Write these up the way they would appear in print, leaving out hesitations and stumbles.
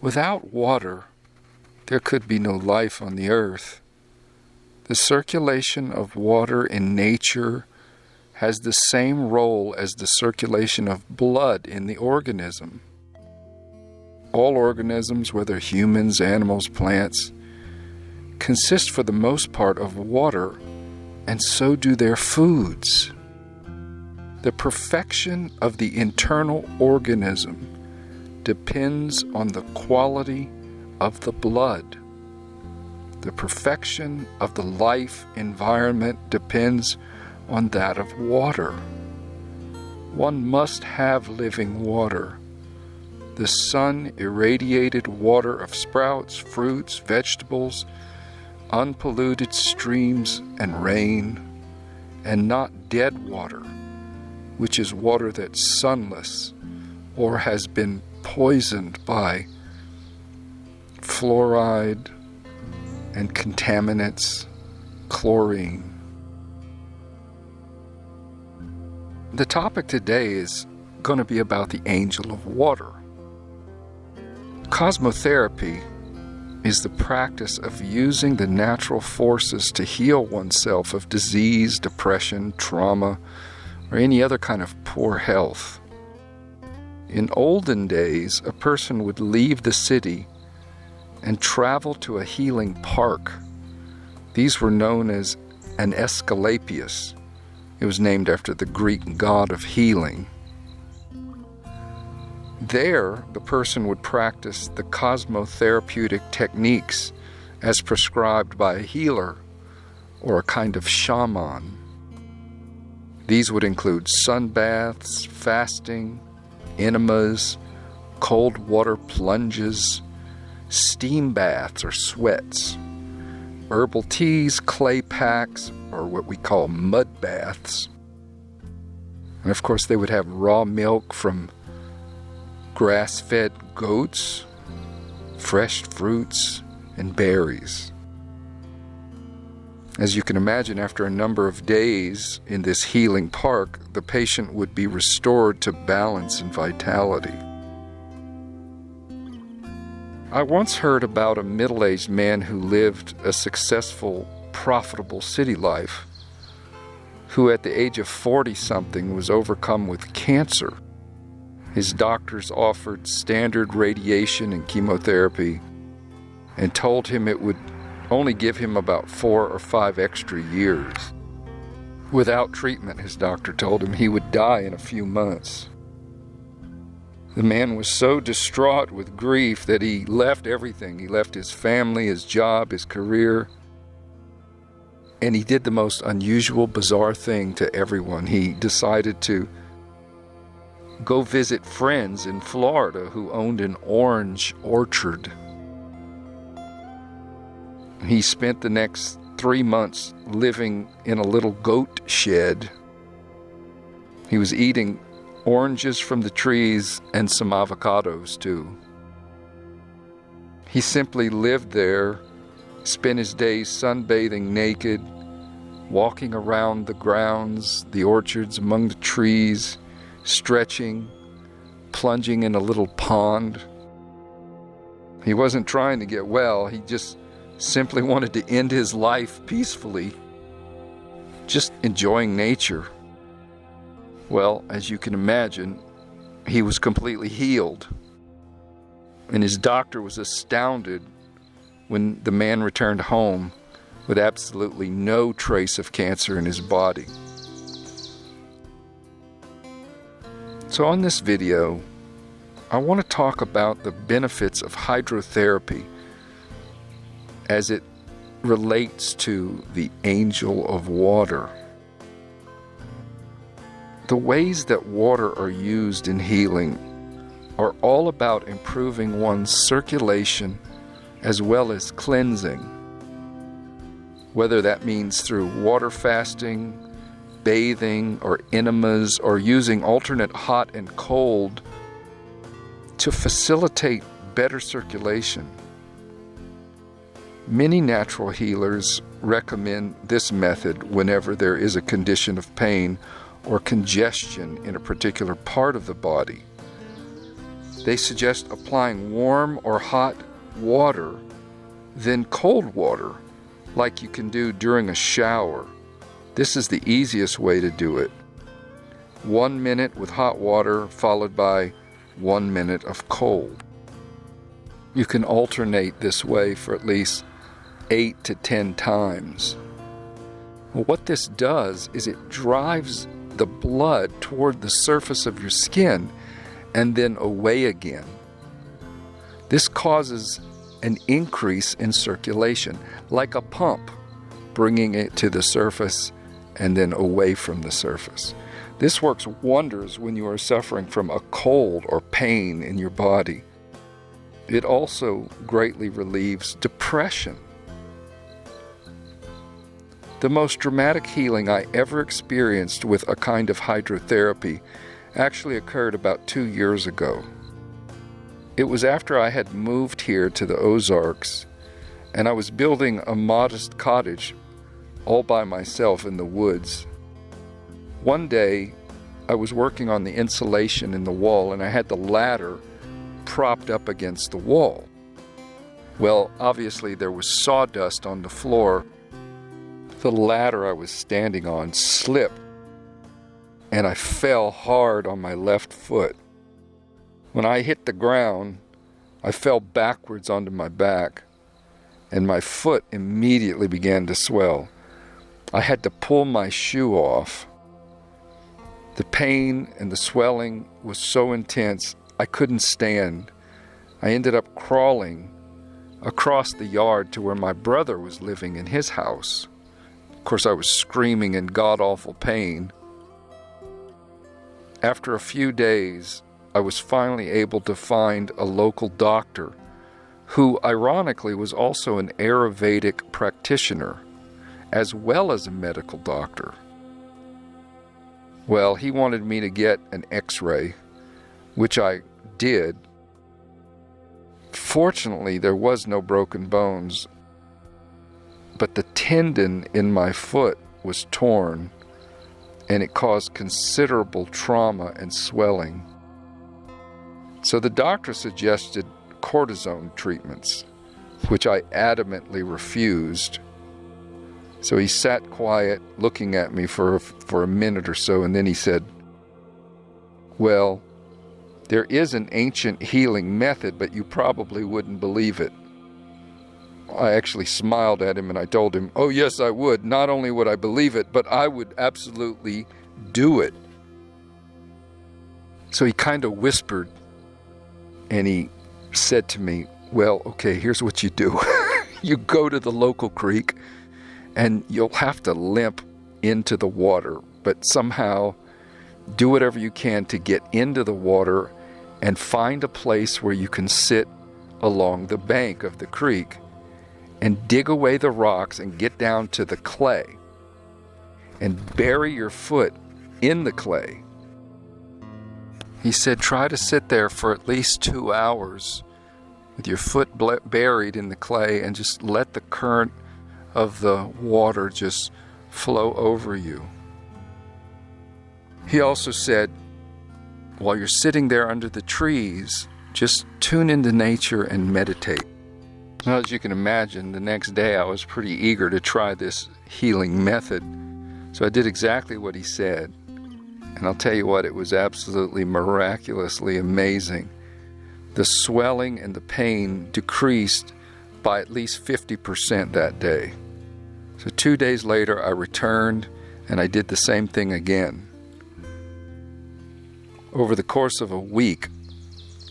Without water, there could be no life on the earth. The circulation of water in nature has the same role as the circulation of blood in the organism. All organisms, whether humans, animals, plants, consist for the most part of water, and so do their foods. The perfection of the internal organism depends on the quality of the blood. The perfection of the life environment depends on that of water. One must have living water. The sun-irradiated water of sprouts, fruits, vegetables, unpolluted streams and rain, and not dead water, which is water that's sunless or has been poisoned by fluoride and contaminants, chlorine. The topic today is going to be about the angel of water. Cosmotherapy is the practice of using the natural forces to heal oneself of disease, depression, trauma, or any other kind of poor health. In olden days, a person would leave the city and travel to a healing park. These were known as an Asclepius. It was named after the Greek god of healing. There, the person would practice the cosmotherapeutic techniques as prescribed by a healer or a kind of shaman. These would include sunbaths, fasting, enemas, cold water plunges, steam baths or sweats, herbal teas, clay packs, or what we call mud baths. And of course, they would have raw milk from grass-fed goats, fresh fruits, and berries. As you can imagine, after a number of days in this healing park, the patient would be restored to balance and vitality. I once heard about a middle-aged man who lived a successful, profitable city life, who at the age of 40-something was overcome with cancer. His doctors offered standard radiation and chemotherapy and told him it would only give him about 4 or 5 extra years. Without treatment, his doctor told him, he would die in a few months. The man was so distraught with grief that he left everything. He left his family, his job, his career, and he did the most unusual, bizarre thing to everyone. He decided to go visit friends in Florida who owned an orange orchard. He spent the next 3 months living in a little goat shed. He was eating oranges from the trees and some avocados too. He simply lived there, spent his days sunbathing naked, walking around the grounds, the orchards, among the trees, stretching, plunging in a little pond. He wasn't trying to get well. He just simply wanted to end his life peacefully, just enjoying nature. Well, as you can imagine, he was completely healed. And his doctor was astounded when the man returned home with absolutely no trace of cancer in his body. So on this video, I want to talk about the benefits of hydrotherapy as it relates to the angel of water. The ways that water are used in healing are all about improving one's circulation as well as cleansing, whether that means through water fasting, bathing, or enemas, or using alternate hot and cold to facilitate better circulation. Many natural healers recommend this method whenever there is a condition of pain or congestion in a particular part of the body. They suggest applying warm or hot water, then cold water, like you can do during a shower. This is the easiest way to do it. 1 minute with hot water followed by 1 minute of cold. You can alternate this way for at least 8 to 10 times. Well, what this does is it drives the blood toward the surface of your skin and then away again. This causes an increase in circulation, like a pump, bringing it to the surface and then away from the surface. This works wonders when you are suffering from a cold or pain in your body. It also greatly relieves depression. The most dramatic healing I ever experienced with a kind of hydrotherapy actually occurred about 2 years ago. It was after I had moved here to the Ozarks, and I was building a modest cottage all by myself in the woods. One day, I was working on the insulation in the wall, and I had the ladder propped up against the wall. Well, obviously there was sawdust on the floor. The ladder I was standing on slipped, and I fell hard on my left foot. When I hit the ground, I fell backwards onto my back, and my foot immediately began to swell. I had to pull my shoe off. The pain and the swelling was so intense, I couldn't stand. I ended up crawling across the yard to where my brother was living in his house. Of course, I was screaming in god-awful pain. After a few days, I was finally able to find a local doctor who, ironically, was also an Ayurvedic practitioner, as well as a medical doctor. Well, he wanted me to get an X-ray, which I did. Fortunately, there was no broken bones, but the tendon in my foot was torn, and it caused considerable trauma and swelling. So the doctor suggested cortisone treatments, which I adamantly refused. So he sat quiet, looking at me for a minute or so, and then he said, "Well, there is an ancient healing method, but you probably wouldn't believe it." I actually smiled at him and I told him, "Oh yes, I would. Not only would I believe it, but I would absolutely do it." So he kind of whispered and he said to me, "Well, okay, here's what you do. You go to the local creek and you'll have to limp into the water, but somehow do whatever you can to get into the water and find a place where you can sit along the bank of the creek and dig away the rocks and get down to the clay and bury your foot in the clay." He said, "Try to sit there for at least 2 hours with your foot buried in the clay and just let the current of the water just flow over you." He also said, while you're sitting there under the trees, just tune into nature and meditate. Well, as you can imagine, the next day I was pretty eager to try this healing method. So I did exactly what he said. And I'll tell you what, it was absolutely miraculously amazing. The swelling and the pain decreased by at least 50% that day. So 2 days later, I returned and I did the same thing again. Over the course of a week,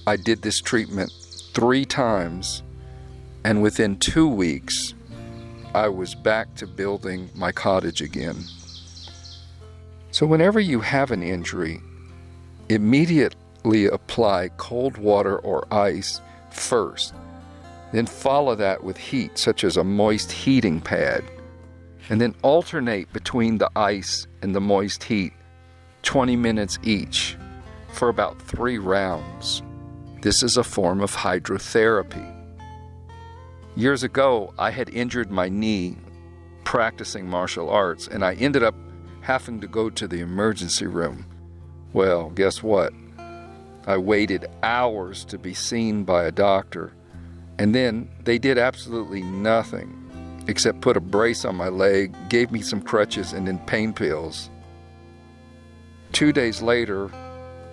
I did this treatment 3 times, and within 2 weeks, I was back to building my cottage again. So whenever you have an injury, immediately apply cold water or ice first. Then follow that with heat, such as a moist heating pad. And then alternate between the ice and the moist heat, 20 minutes each, for about 3 rounds. This is a form of hydrotherapy. Years ago, I had injured my knee practicing martial arts, and I ended up having to go to the emergency room. Well, guess what? I waited hours to be seen by a doctor, and then they did absolutely nothing except put a brace on my leg, gave me some crutches, and then pain pills. 2 days later,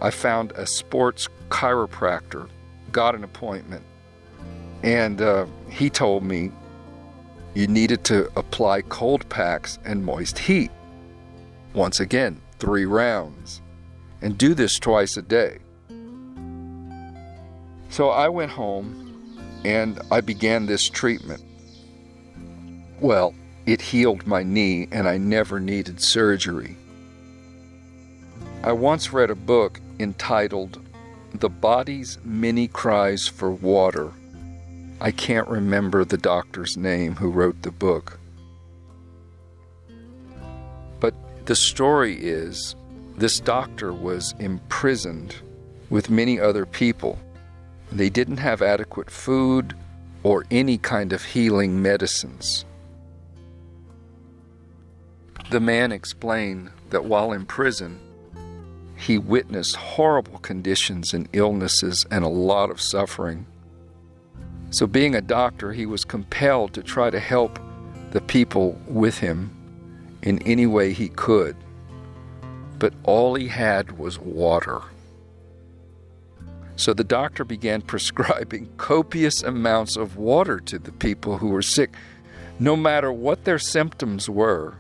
I found a sports chiropractor, got an appointment, and he told me you needed to apply cold packs and moist heat. Once again, 3 rounds, and do this twice a day. So I went home and I began this treatment. Well, it healed my knee and I never needed surgery. I once read a book entitled The Body's Many Cries for Water. I can't remember the doctor's name who wrote the book. But the story is, this doctor was imprisoned with many other people. They didn't have adequate food or any kind of healing medicines. The man explained that while in prison, he witnessed horrible conditions and illnesses and a lot of suffering. So being a doctor, he was compelled to try to help the people with him in any way he could. But all he had was water. So the doctor began prescribing copious amounts of water to the people who were sick, no matter what their symptoms were.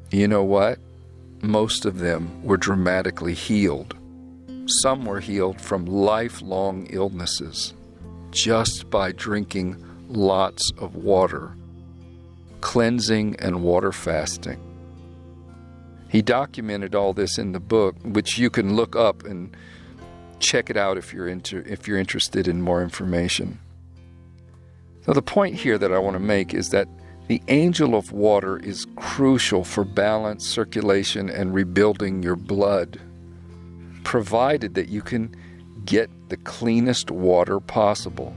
You know what? Most of them were dramatically healed. Some were healed from lifelong illnesses just by drinking lots of water, cleansing and water fasting. He documented all this in the book, which you can look up and check it out if you're interested in more information. So the point here that I want to make is that the angel of water is crucial for balance, circulation, and rebuilding your blood, provided that you can get the cleanest water possible.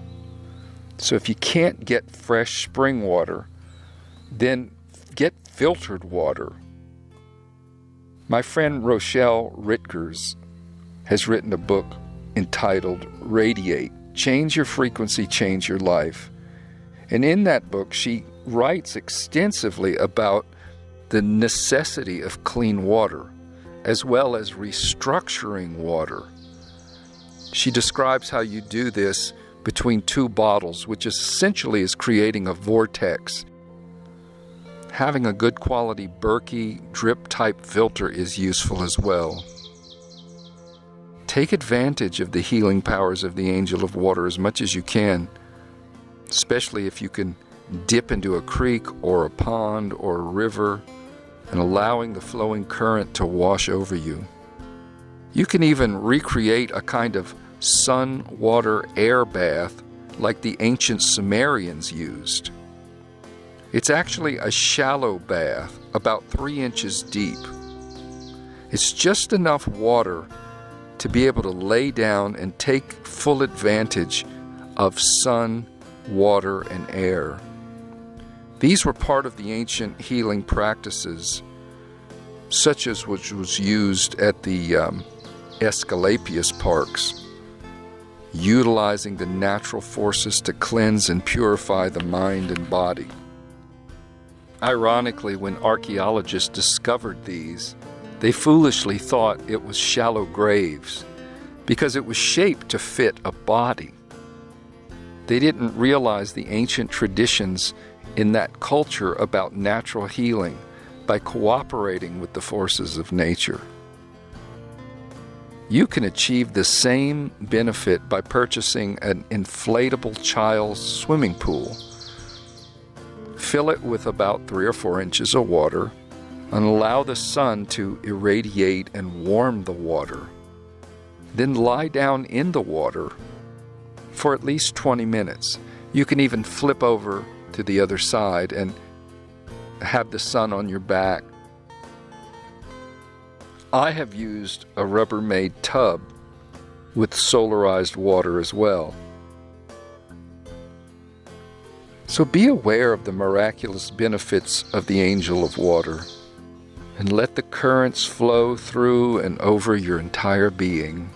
So if you can't get fresh spring water, then get filtered water. My friend Rochelle Ritgers has written a book entitled Radiate, Change Your Frequency, Change Your Life. And in that book, she writes extensively about the necessity of clean water, as well as restructuring water. She describes how you do this between 2 bottles, which essentially is creating a vortex. Having a good quality Berkey drip type filter is useful as well. Take advantage of the healing powers of the angel of water as much as you can, especially if you can dip into a creek or a pond or a river and allowing the flowing current to wash over you. You can even recreate a kind of sun, water, air bath like the ancient Sumerians used. It's actually a shallow bath, about 3 inches deep. It's just enough water to be able to lay down and take full advantage of sun, water, and air. These were part of the ancient healing practices, such as which was used at the Escalapius parks, utilizing the natural forces to cleanse and purify the mind and body. Ironically, when archaeologists discovered these, they foolishly thought it was shallow graves because it was shaped to fit a body. They didn't realize the ancient traditions in that culture about natural healing by cooperating with the forces of nature. You can achieve the same benefit by purchasing an inflatable child's swimming pool. Fill it with about 3 or 4 inches of water and allow the sun to irradiate and warm the water. Then lie down in the water for at least 20 minutes. You can even flip over to the other side and have the sun on your back. I have used a Rubbermaid tub with solarized water as well. So be aware of the miraculous benefits of the angel of water and let the currents flow through and over your entire being.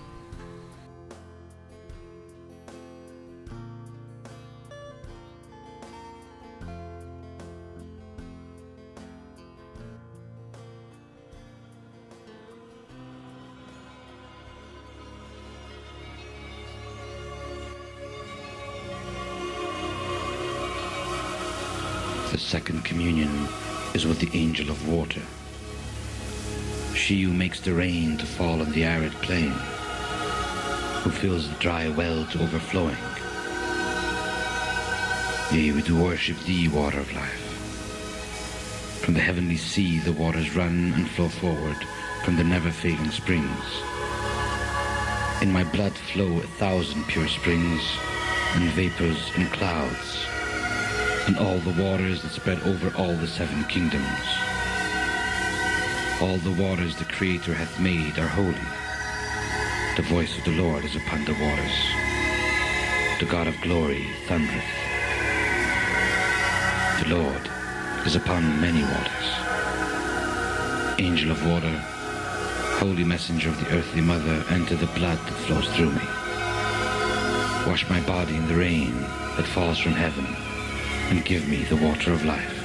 the second communion is with the angel of water. She who makes the rain to fall on the arid plain, who fills the dry well to overflowing. Yea, we do worship thee, water of life. From the heavenly sea the waters run and flow forward from the never-failing springs. In my blood flow 1,000 pure springs, and vapors and clouds, and all the waters that spread over all the 7 kingdoms. All the waters the Creator hath made are holy. The voice of the Lord is upon the waters. The God of glory thundereth. The Lord is upon many waters. Angel of water, holy messenger of the earthly mother, enter the blood that flows through me. Wash my body in the rain that falls from heaven, and give me the water of life.